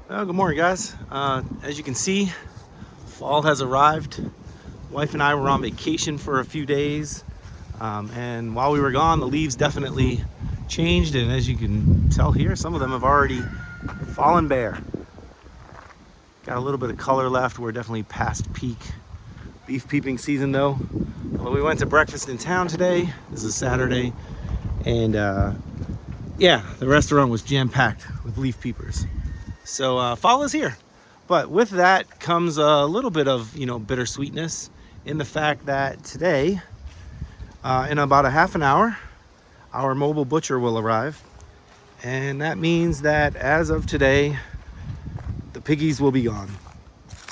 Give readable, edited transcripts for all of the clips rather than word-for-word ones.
Well, good morning, guys. As you can see, fall has arrived. Wife and I were on vacation for a few days, and while we were gone, the leaves definitely changed, and as you can tell here, some of them have already fallen bare. Got a little bit of color left. We're definitely past peak leaf peeping season, though. Well, we went to breakfast in town today. This is Saturday, and yeah, the restaurant was jam-packed with leaf peepers. So fall is here, but with that comes a little bit of bittersweetness in the fact that today, in about a half an hour, our mobile butcher will arrive, and that means that as of today, the piggies will be gone.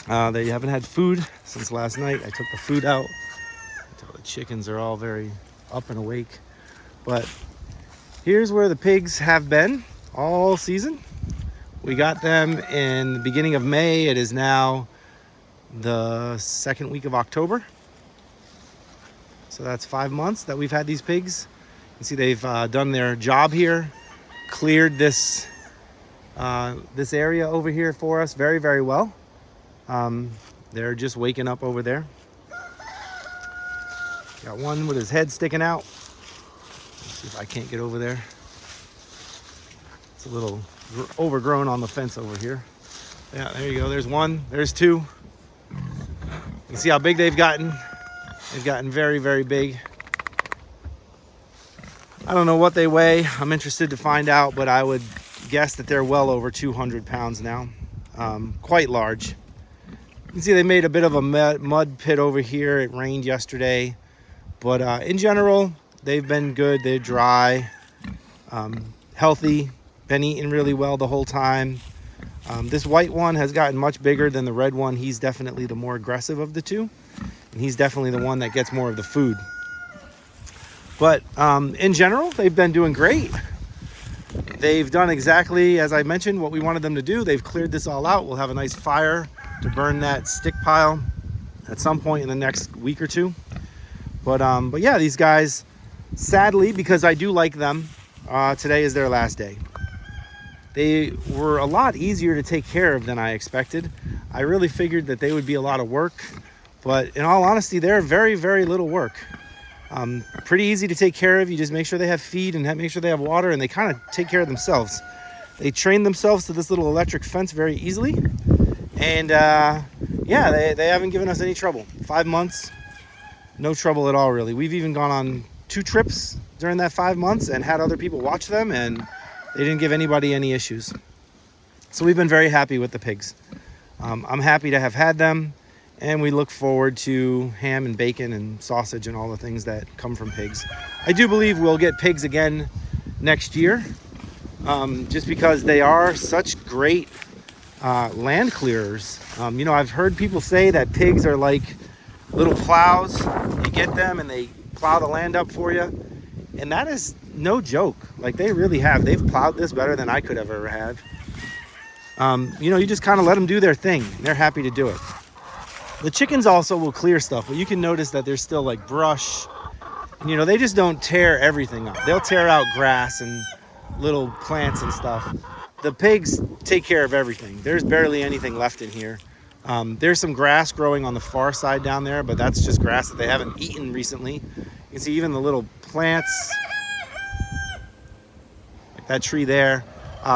They haven't had food since last night. I took the food out until the chickens are all very up and awake. But here's where the pigs have been all season. We got them in the beginning of May. It is now the second week of October. So that's 5 months that we've had these pigs. You can see they've done their job here, cleared this area over here for us very, very well. They're just waking up over there. Got one with his head sticking out. Let's see if I can't get over there. It's a little overgrown on the fence over here. Yeah, there you go. There's one. There's two. You see how big they've gotten? They've gotten very, very big. I don't know what they weigh. I'm interested to find out, but I would guess that they're well over 200 pounds now. Quite large. You can see they made a bit of a mud pit over here. It rained yesterday, but in general, they've been good. They're dry, healthy, been eating really well the whole time. This white one has gotten much bigger than the red one. He's definitely the more aggressive of the two, and he's definitely the one that gets more of the food. But in general, they've been doing great. They've done exactly as I mentioned what we wanted them to do. They've cleared this all out. We'll have a nice fire to burn that stick pile at some point in the next week or two. But yeah, these guys, sadly, because I do like them, today is their last day. They were a lot easier to take care of than I expected. I really figured that they would be a lot of work, but in all honesty, they're very, very little work. Pretty easy to take care of. You just make sure they have feed and make sure they have water, and they kind of take care of themselves. They train themselves to this little electric fence very easily, and yeah, they haven't given us any trouble. 5 months, no trouble at all, really. We've even gone on 2 trips during that 5 months and had other people watch them, and they didn't give anybody any issues. So we've been very happy with the pigs. I'm happy to have had them, and we look forward to ham and bacon and sausage and all the things that come from pigs. I do believe we'll get pigs again next year, just because they are such great land clearers. I've heard people say that pigs are like little plows. You get them and they plow the land up for you. And that is no joke. Like, they really have. They've plowed this better than I could ever have. You just kind of let them do their thing. They're happy to do it. The chickens also will clear stuff, but you can notice that there's still like brush. They just don't tear everything up. They'll tear out grass and little plants and stuff. The pigs take care of everything. There's barely anything left in here. There's some grass growing on the far side down there, but that's just grass that they haven't eaten recently. You can see even the little plants, like that tree there,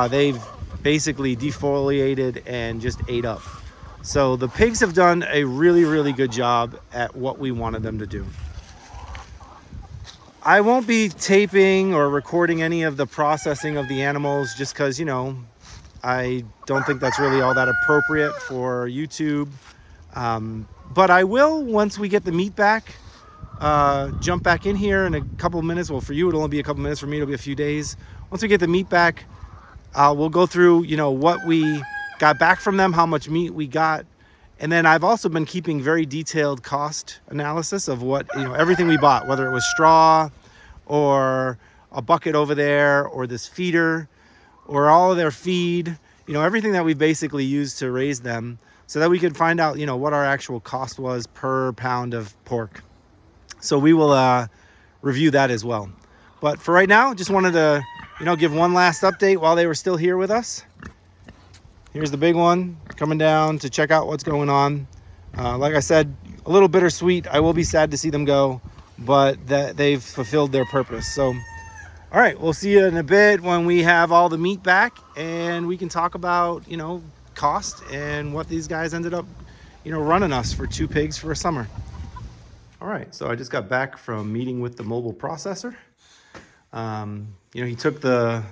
they've basically defoliated and just ate up. So the pigs have done a really, really good job at what we wanted them to do. I won't be taping or recording any of the processing of the animals just because, I don't think that's really all that appropriate for YouTube. But I will, once we get the meat back, jump back in here in a couple of minutes. Well, for you, it'll only be a couple minutes. For me, it'll be a few days. Once we get the meat back, we'll go through, what we got back from them, how much meat we got. And then I've also been keeping very detailed cost analysis of what, everything we bought, whether it was straw or a bucket over there or this feeder or all of their feed, everything that we basically used to raise them so that we could find out, what our actual cost was per pound of pork. So we will review that as well. But for right now, just wanted to, give one last update while they were still here with us. Here's the big one coming down to check out what's going on. Like I said, a little bittersweet. I will be sad to see them go, but that they've fulfilled their purpose. So, all right, we'll see you in a bit when we have all the meat back and we can talk about, cost and what these guys ended up, running us for 2 pigs for a summer. All right, so I just got back from meeting with the mobile processor. He took the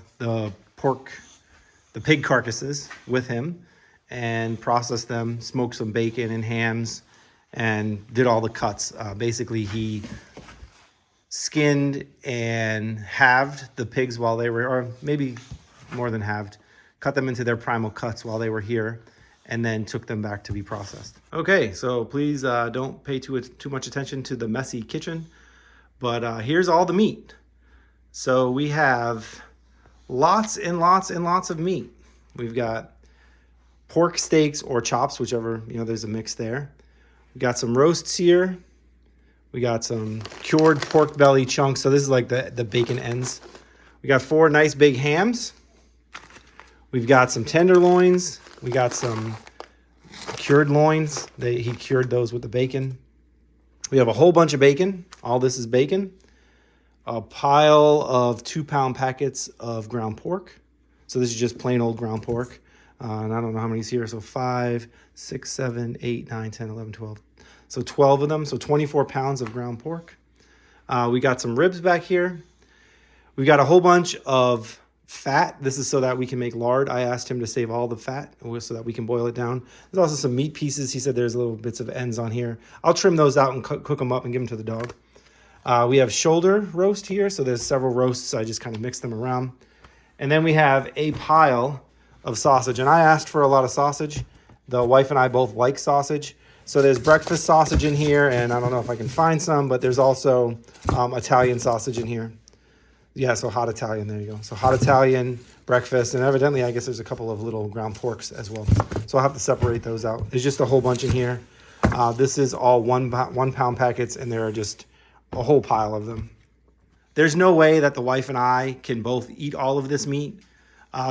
pork, the pig carcasses with him and processed them, smoked some bacon and hams, and did all the cuts. Basically, he skinned and halved the pigs while they were, or maybe more than halved, cut them into their primal cuts while they were here, and then took them back to be processed. Okay, so please don't pay too much attention to the messy kitchen, but here's all the meat. So we have lots and lots and lots of meat. We've got pork steaks or chops, whichever, there's a mix there. We got some roasts here. We got some cured pork belly chunks. So this is like the bacon ends. We got 4 nice big hams. We've got some tenderloins. We got some cured loins. He cured those with the bacon. We have a whole bunch of bacon. All this is bacon. A pile of 2-pound packets of ground pork. So this is just plain old ground pork. And I don't know how many's here. So 5, 6, 7, 8, 9, 10, 11, 12. So 12 of them. So 24 pounds of ground pork. We got some ribs back here. We got a whole bunch of fat. This is so that we can make lard. I asked him to save all the fat so that we can boil it down. There's also some meat pieces. He said there's little bits of ends on here. I'll trim those out and cook them up and give them to the dog. We have shoulder roast here. So there's several roasts. I just kind of mix them around. And then we have a pile of sausage. And I asked for a lot of sausage. The wife and I both like sausage. So there's breakfast sausage in here. And I don't know if I can find some, but there's also Italian sausage in here. Yeah, so hot Italian. There you go. So hot Italian, breakfast. And evidently, I guess there's a couple of little ground porks as well. So I'll have to separate those out. There's just a whole bunch in here. This is all 1-pound packets. And there are just a whole pile of them. There's no way that the wife and I can both eat all of this meat.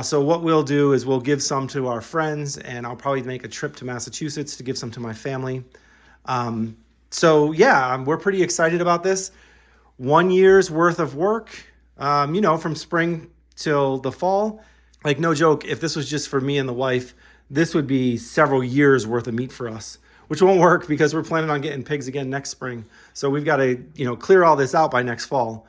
So what we'll do is we'll give some to our friends, and I'll probably make a trip to Massachusetts to give some to my family. So yeah, we're pretty excited about this. 1 year's worth of work, from spring till the fall. Like, no joke, if this was just for me and the wife, this would be several years worth of meat for us, which won't work because we're planning on getting pigs again next spring. So we've got to, clear all this out by next fall.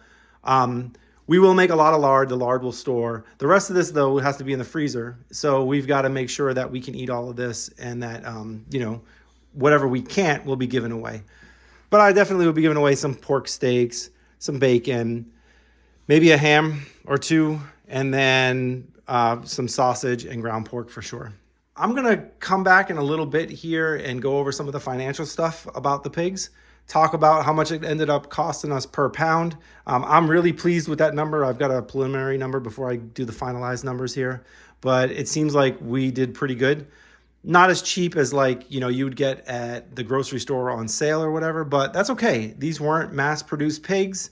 We will make a lot of lard. The lard will store. The rest of this, though, has to be in the freezer. So we've got to make sure that we can eat all of this and that, whatever we can't will be given away. But I definitely will be giving away some pork steaks, some bacon, maybe a ham or 2, and then some sausage and ground pork for sure. I'm going to come back in a little bit here and go over some of the financial stuff about the pigs. Talk about how much it ended up costing us per pound. I'm really pleased with that number. I've got a preliminary number before I do the finalized numbers here, but it seems like we did pretty good. Not as cheap as you would get at the grocery store on sale or whatever, but that's okay. These weren't mass-produced pigs.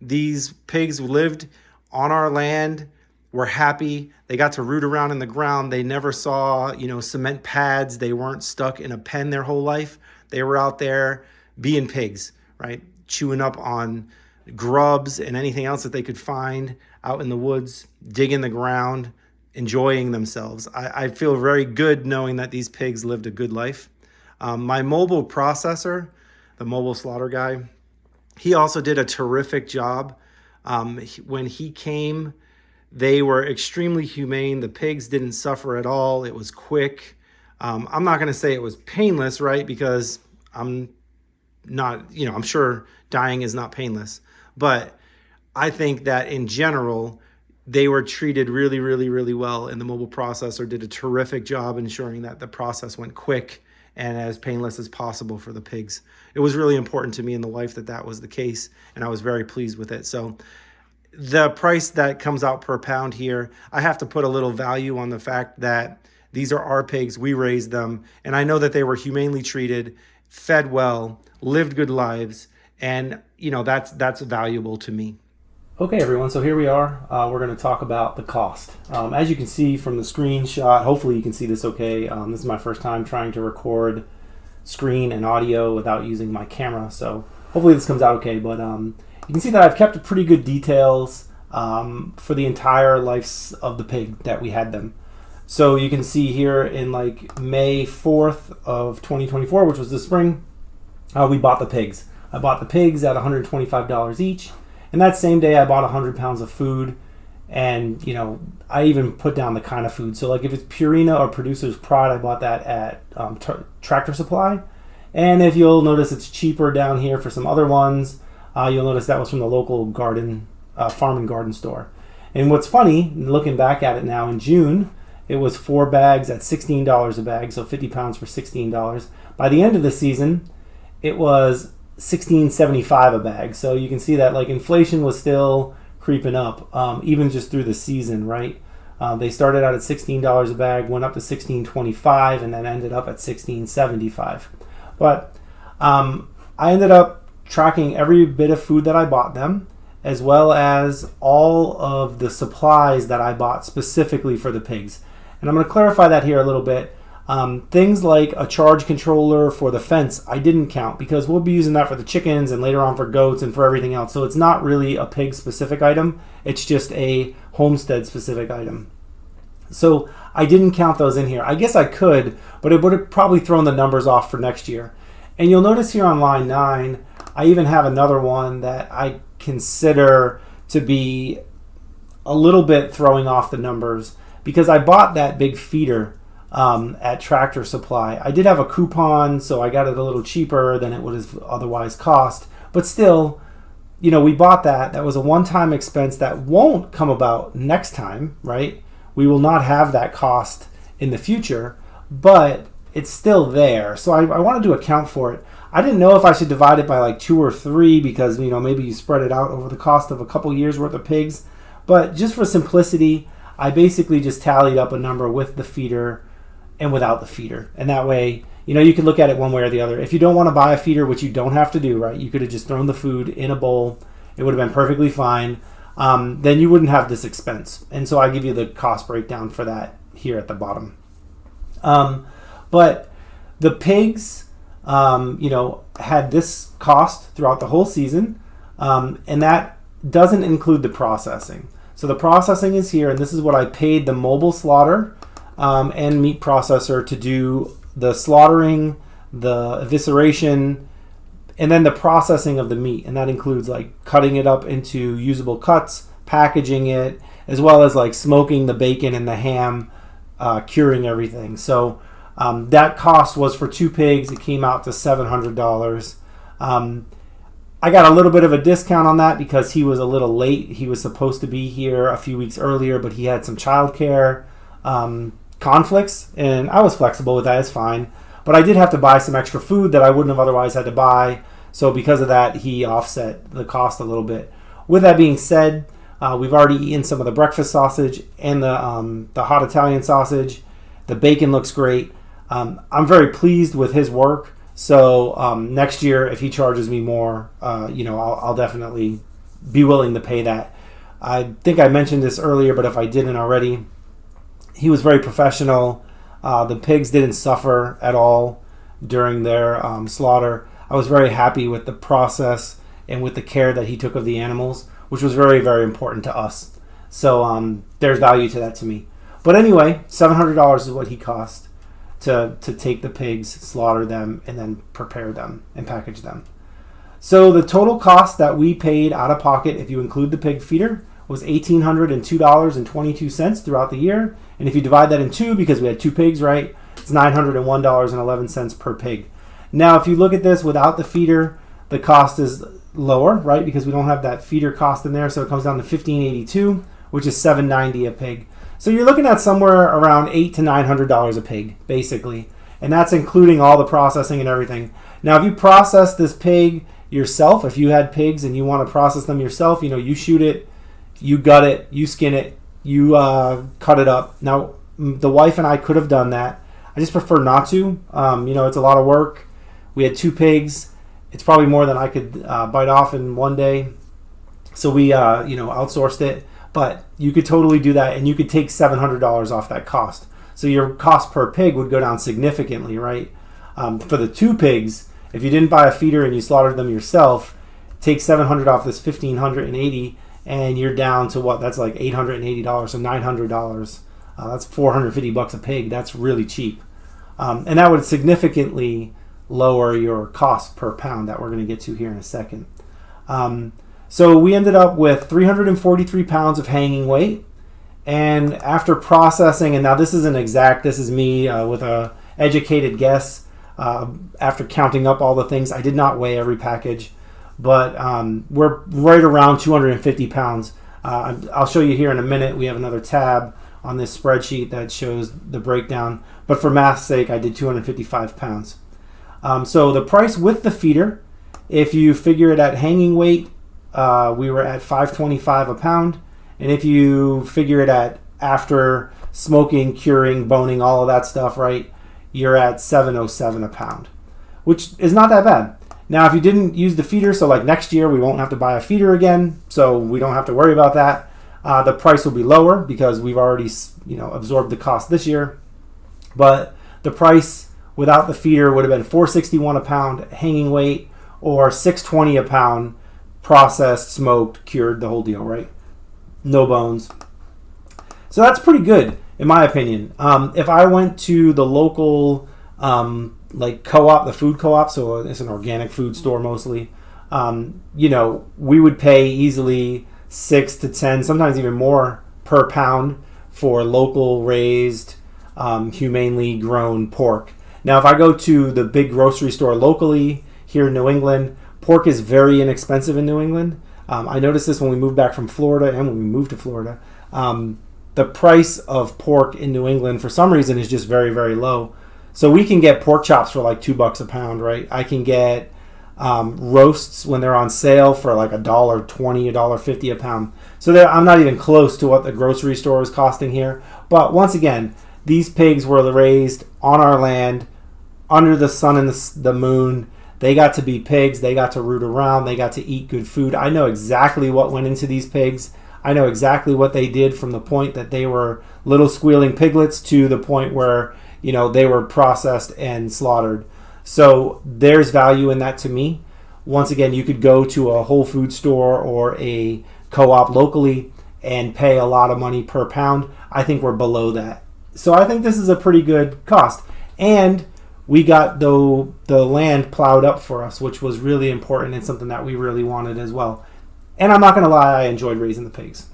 These pigs lived on our land, were happy. They got to root around in the ground. They never saw, cement pads. They weren't stuck in a pen their whole life. They were out there being pigs, right? Chewing up on grubs and anything else that they could find out in the woods, digging the ground, enjoying themselves. I feel very good knowing that these pigs lived a good life. My mobile processor, the mobile slaughter guy, he also did a terrific job. When he came, they were extremely humane. The pigs didn't suffer at all. It was quick. I'm not going to say it was painless, right? Because I'm not, I'm sure dying is not painless, but I think that in general, they were treated really, really, really well. And the mobile processor did a terrific job ensuring that the process went quick and as painless as possible for the pigs. It was really important to me and the wife that was the case, and I was very pleased with it. So the price that comes out per pound here, I have to put a little value on the fact that these are our pigs, we raised them, and I know that they were humanely treated, fed well, lived good lives, and that's valuable to me. Okay, everyone, so here we are. We're going to talk about the cost. As you can see from the screenshot, hopefully you can see this okay. This is my first time trying to record screen and audio without using my camera, so hopefully this comes out okay. But you can see that I've kept pretty good details for the entire life of the pig that we had them. So you can see here in like May 4th of 2024, which was the spring, we bought the pigs. I bought the pigs at $125 each. And that same day I bought 100 pounds of food, and I even put down the kind of food. So like if it's Purina or Producer's Pride, I bought that at Tractor Supply. And if you'll notice, it's cheaper down here for some other ones. You'll notice that was from the local farm and garden store. And what's funny, looking back at it now, in June, it was 4 bags at $16 a bag, so 50 pounds for $16. By the end of the season, it was $16.75 a bag. So you can see that like inflation was still creeping up, even just through the season, right? They started out at $16 a bag, went up to $16.25, and then ended up at $16.75. But I ended up tracking every bit of food that I bought them, as well as all of the supplies that I bought specifically for the pigs. And I'm going to clarify that here a little bit. Things like a charge controller for the fence, I didn't count because we'll be using that for the chickens and later on for goats and for everything else. So it's not really a pig specific item. It's just a homestead specific item. So I didn't count those in here. I guess I could, but it would have probably thrown the numbers off for next year. And you'll notice here on line 9, I even have another one that I consider to be a little bit throwing off the numbers because I bought that big feeder at Tractor Supply. I did have a coupon, so I got it a little cheaper than it would have otherwise cost. But still, we bought that. That was a one-time expense that won't come about next time, right? We will not have that cost in the future, but it's still there. So I wanted to account for it. I didn't know if I should divide it by like 2 or 3 because, maybe you spread it out over the cost of a couple years worth of pigs. But just for simplicity, I basically just tallied up a number with the feeder and without the feeder. And that way, you can look at it one way or the other. If you don't want to buy a feeder, which you don't have to do, right? You could have just thrown the food in a bowl. It would have been perfectly fine. Then you wouldn't have this expense. And so I give you the cost breakdown for that here at the bottom. But the pigs, had this cost throughout the whole season. And that doesn't include the processing. So the processing is here, and this is what I paid the mobile slaughter and meat processor to do the slaughtering, the evisceration, and then the processing of the meat. And that includes like cutting it up into usable cuts, packaging it, as well as like smoking the bacon and the ham, curing everything. So that cost was for 2 pigs. It came out to $700. I got a little bit of a discount on that because he was a little late. He was supposed to be here a few weeks earlier, but he had some childcare conflicts, and I was flexible with that. It's fine. But I did have to buy some extra food that I wouldn't have otherwise had to buy. So because of that, he offset the cost a little bit. With that being said, we've already eaten some of the breakfast sausage and the hot Italian sausage. The bacon looks great. I'm very pleased with his work. So next year, if he charges me more, I'll definitely be willing to pay that. I think I mentioned this earlier, but if I didn't already, he was very professional. The pigs didn't suffer at all during their slaughter. I was very happy with the process and with the care that he took of the animals, which was very, very important to us. So there's value to that to me. But anyway, $700 is what he cost to take the pigs, slaughter them, and then prepare them and package them. So the total cost that we paid out of pocket, if you include the pig feeder, was $1,802.22 throughout the year. And if you divide that in 2, because we had 2 pigs, right, it's $901.11 per pig. Now, if you look at this without the feeder, the cost is lower, right, because we don't have that feeder cost in there. So it comes down to $1,582, which is $790 a pig. So you're looking at somewhere around $800 to $900 a pig, basically. And that's including all the processing and everything. Now, if you process this pig yourself, if you had pigs and you want to process them yourself, you shoot it, you gut it, you skin it, you cut it up. Now, the wife and I could have done that. I just prefer not to. It's a lot of work. We had 2 pigs. It's probably more than I could bite off in one day. So we outsourced it, but you could totally do that, and you could take $700 off that cost. So your cost per pig would go down significantly, right? For the 2 pigs, if you didn't buy a feeder and you slaughtered them yourself, take $700 off this $1,580, and you're down to what? That's like $880, so $900. That's $450 a pig. That's really cheap, and that would significantly lower your cost per pound that we're going to get to here in a second. So we ended up with 343 pounds of hanging weight, and after processing, and now this isn't exact, this is me with a educated guess. After counting up all the things, I did not weigh every package, but we're right around 250 pounds. I'll show you here in a minute. We have another tab on this spreadsheet that shows the breakdown, but for math's sake, I did 255 pounds. So the price with the feeder, if you figure it at hanging weight, we were at $5.25 a pound, and if you figure it at after smoking, curing, boning, all of that stuff, right, you're at $7.07 a pound, which is not that bad. Now, if you didn't use the feeder, so like next year we won't have to buy a feeder again, so we don't have to worry about that. The price will be lower because we've already absorbed the cost this year, but the price without the feeder would have been $4.61 a pound hanging weight, or $6.20 a pound processed, smoked, cured, the whole deal, right? No bones. So that's pretty good, in my opinion. If I went to the local co-op, the food co-op, so it's an organic food store mostly, we would pay easily 6 to 10, sometimes even more per pound for local raised, humanely grown pork. Now, if I go to the big grocery store locally here in New England, pork is very inexpensive in New England. I noticed this when we moved back from Florida and when we moved to Florida. The price of pork in New England, for some reason, is just very, very low. So we can get pork chops for like $2 a pound, right? I can get roasts when they're on sale for like $1.20, $1.50 a pound. So I'm not even close to what the grocery store is costing here. But once again, these pigs were raised on our land, under the sun and the moon. They got to be pigs. They got to root around. They got to eat good food. I know exactly what went into these pigs. I know exactly what they did from the point that they were little squealing piglets to the point where, they were processed and slaughtered. So there's value in that to me. Once again, you could go to a Whole Food store or a co-op locally and pay a lot of money per pound. I think we're below that. So I think this is a pretty good cost. And we got the land plowed up for us, which was really important and something that we really wanted as well. And I'm not going to lie, I enjoyed raising the pigs.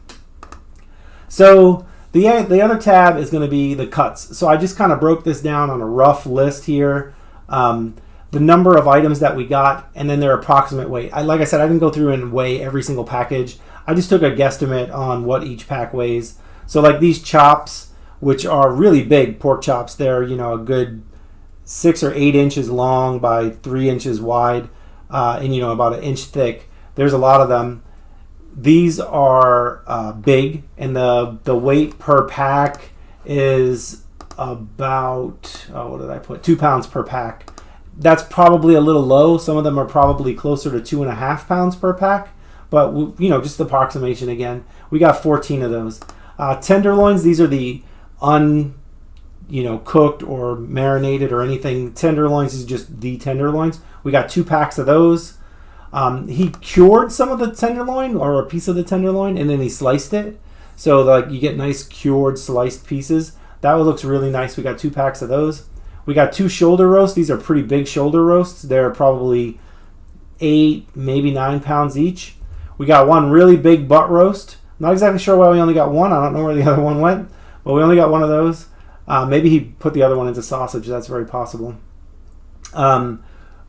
So the other tab is going to be the cuts. So I just kind of broke this down on a rough list here. The number of items that we got, and then their approximate weight. Like I said, I didn't go through and weigh every single package. I just took a guesstimate on what each pack weighs. So like these chops, which are really big pork chops, they're a good 6 or 8 inches long by 3 inches wide, and about an inch thick. There's a lot of them. These are big, and the weight per pack is about 2 pounds per pack. That's probably a little low. Some of them are probably closer to 2.5 pounds per pack, but just approximation again. We got 14 of those. Tenderloins, these are the cooked or marinated or anything. Tenderloins is just the tenderloins. We got 2 packs of those. He cured some of the tenderloin or a piece of the tenderloin, and then he sliced it. So you get nice cured sliced pieces. That looks really nice. We got 2 packs of those. We got 2 shoulder roasts. These are pretty big shoulder roasts. They're probably 8, maybe 9 pounds each. We got 1 really big butt roast. I'm not exactly sure why we only got 1. I don't know where the other one went, but we only got 1 of those. Maybe he put the other one into sausage. That's very possible. But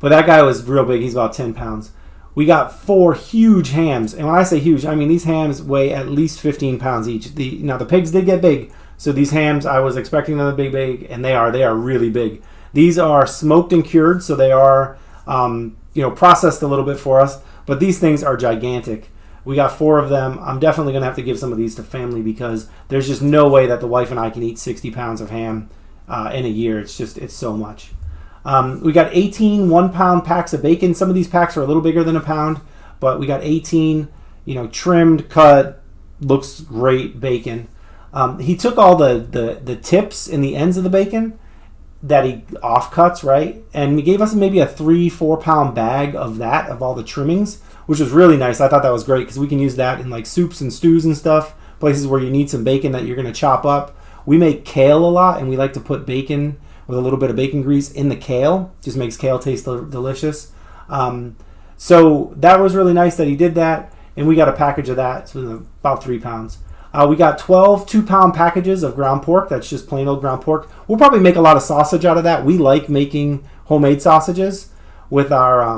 that guy was real big. He's about 10 pounds. We got 4 huge hams. And when I say huge, I mean these hams weigh at least 15 pounds each. The pigs did get big. So these hams, I was expecting them to be big, and they are really big. These are smoked and cured, so they are processed a little bit for us. But these things are gigantic. We got 4 of them. I'm definitely going to have to give some of these to family because there's just no way that the wife and I can eat 60 pounds of ham in a year. It's so much. We got 18 1-pound packs of bacon. Some of these packs are a little bigger than a pound, but we got 18 trimmed, cut, looks great bacon. He took all the tips and the ends of the bacon that he offcuts, right? And he gave us maybe a 3-4 pound bag of that, of all the trimmings, which was really nice. I thought that was great because we can use that in like soups and stews and stuff, places where you need some bacon that you're going to chop up. We make kale a lot, and we like to put bacon with a little bit of bacon grease in the kale. Just makes kale taste delicious. So that was really nice that he did that, and we got a package of that, so about 3 pounds. We got 12 2-pound packages of ground pork. That's just plain old ground pork. We'll probably make a lot of sausage out of that. We like making homemade sausages with our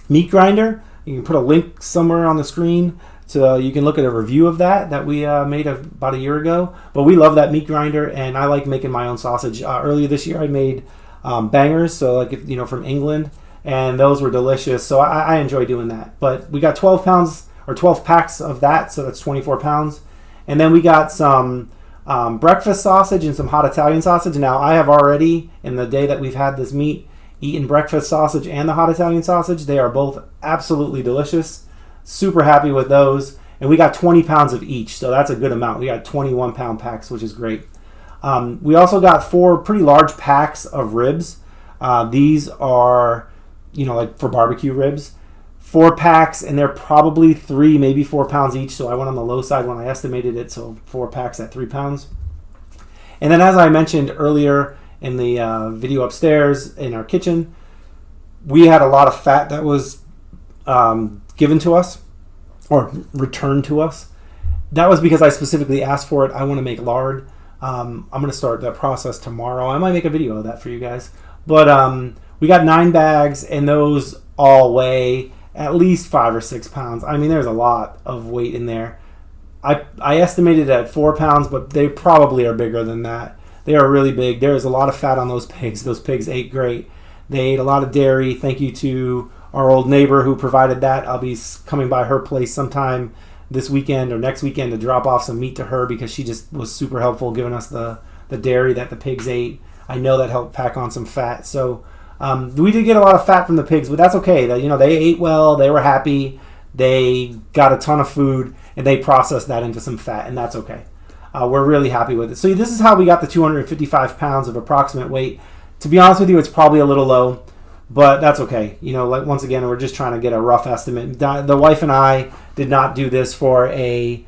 meat grinder. You can put a link somewhere on the screen so you can look at a review of that we made about a year ago. But we love that meat grinder, and I like making my own sausage. Earlier this year I made bangers, so like from England, and those were delicious. So I enjoy doing that. But we got 12 pounds or 12 packs of that, so that's 24 pounds. And then we got some breakfast sausage and some hot Italian sausage. Now, I have already, in the day that we've had this meat, eaten breakfast sausage and the hot Italian sausage. They are both absolutely delicious. Super happy with those. And we got 20 pounds of each, so that's a good amount. We got 21-pound packs, which is great. We also got 4 pretty large packs of ribs. These are, like for barbecue ribs. 4 packs, and they're probably 3, maybe 4 pounds each, so I went on the low side when I estimated it, so 4 packs at 3 pounds. And then, as I mentioned earlier in the video upstairs in our kitchen, we had a lot of fat that was given to us or returned to us. That was because I specifically asked for it. I want to make lard. I'm going to start that process tomorrow. I might make a video of that for you guys. But we got 9 bags, and those all weigh at least 5 or 6 pounds. I mean, there's a lot of weight in there. I estimated at 4 pounds, but they probably are bigger than that. They are really big. There's a lot of fat on those pigs. Those pigs ate great. They ate a lot of dairy. Thank you to our old neighbor who provided that. I'll be coming by her place sometime this weekend or next weekend to drop off some meat to her because she just was super helpful giving us the dairy that the pigs ate. I know that helped pack on some fat. So we did get a lot of fat from the pigs, but that's okay. They ate well. They were happy. They got a ton of food, and they processed that into some fat, and that's okay. We're really happy with it. So this is how we got the 255 pounds of approximate weight. To be honest with you, it's probably a little low, but that's okay. Like once again, we're just trying to get a rough estimate. The wife and I did not do this for a,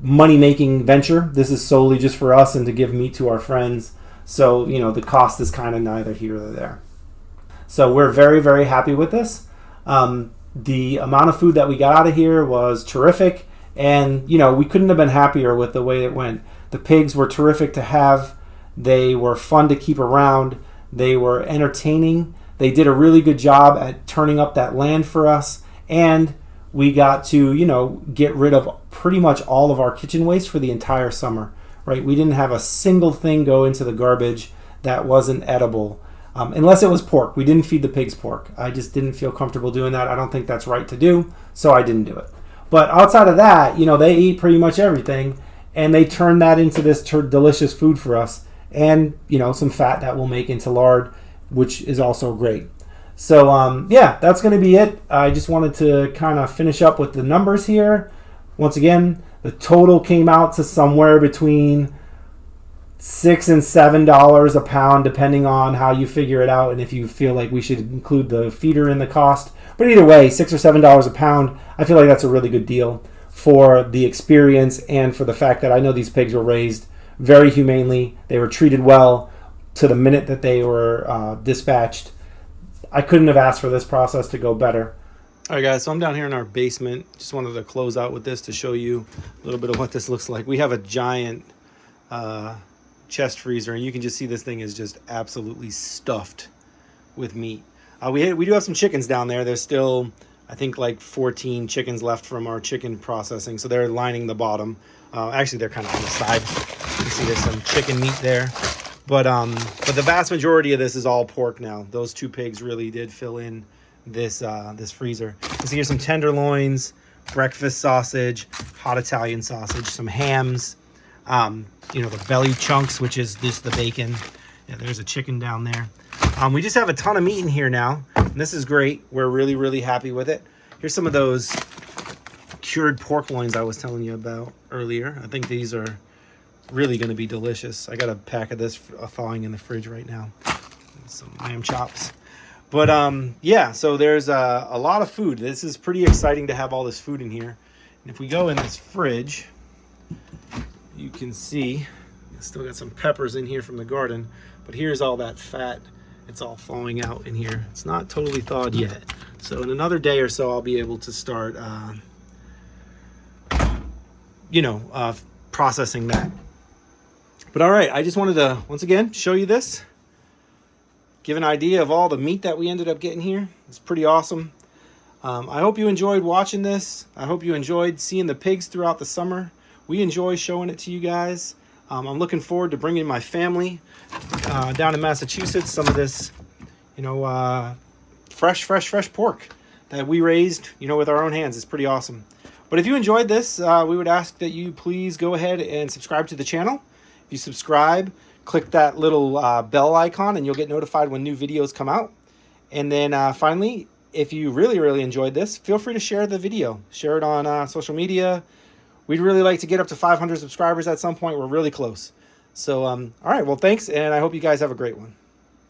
money-making venture. This is solely just for us and to give meat to our friends. So, the cost is kind of neither here nor there. So we're very, very happy with this. The amount of food that we got out of here was terrific. And, we couldn't have been happier with the way it went. The pigs were terrific to have. They were fun to keep around. They were entertaining. They did a really good job at turning up that land for us. And we got to, get rid of pretty much all of our kitchen waste for the entire summer. Right, we didn't have a single thing go into the garbage that wasn't edible, unless it was pork. We didn't feed the pigs pork. I just didn't feel comfortable doing that. I don't think that's right to do, so I didn't do it. But outside of that, they eat pretty much everything, and they turned that into this delicious food for us, and some fat that we'll make into lard, which is also great. So that's going to be it. I just wanted to kind of finish up with the numbers here. Once again, the total came out to somewhere between $6 and $7 a pound, depending on how you figure it out and if you feel like we should include the feeder in the cost. But either way, $6 or $7 a pound, I feel like that's a really good deal for the experience and for the fact that I know these pigs were raised very humanely. They were treated well to the minute that they were dispatched. I couldn't have asked for this process to go better. All right, guys, so I'm down here in our basement. Just wanted to close out with this to show you a little bit of what this looks like. We have a giant chest freezer, and you can just see this thing is just absolutely stuffed with meat. We do have some chickens down there. There's still, I think, like 14 chickens left from our chicken processing, so they're lining the bottom. Actually, they're kind of on the side. You can see there's some chicken meat there. But the vast majority of this is all pork now. Those 2 pigs really did fill in this freezer. You see here's some tenderloins, breakfast sausage, hot Italian sausage, some hams, the belly chunks, which is just the bacon. Yeah, there's a chicken down there. We just have a ton of meat in here now, and this is great. We're really, really happy with it. Here's some of those cured pork loins I was telling you about earlier. I think these are really going to be delicious. I got a pack of this thawing in the fridge right now. Some lamb chops. But yeah, so there's a lot of food. This is pretty exciting to have all this food in here. And if we go in this fridge, you can see I still got some peppers in here from the garden, but here's all that fat. It's all thawing out in here. It's not totally thawed yet. So in another day or so, I'll be able to start, processing that. But all right, I just wanted to, once again, show you this. Give an idea of all the meat that we ended up getting here. It's pretty awesome. I hope you enjoyed watching this. I hope you enjoyed seeing the pigs throughout the summer. We enjoy showing it to you guys. I'm looking forward to bringing my family down in Massachusetts some of this, fresh pork that we raised, with our own hands. It's pretty awesome. But if you enjoyed this, we would ask that you please go ahead and subscribe to the channel. If you subscribe, click that little bell icon and you'll get notified when new videos come out. And then finally, if you really, really enjoyed this, feel free to share the video. Share it on social media. We'd really like to get up to 500 subscribers at some point. We're really close. So, all right, well, thanks, and I hope you guys have a great one.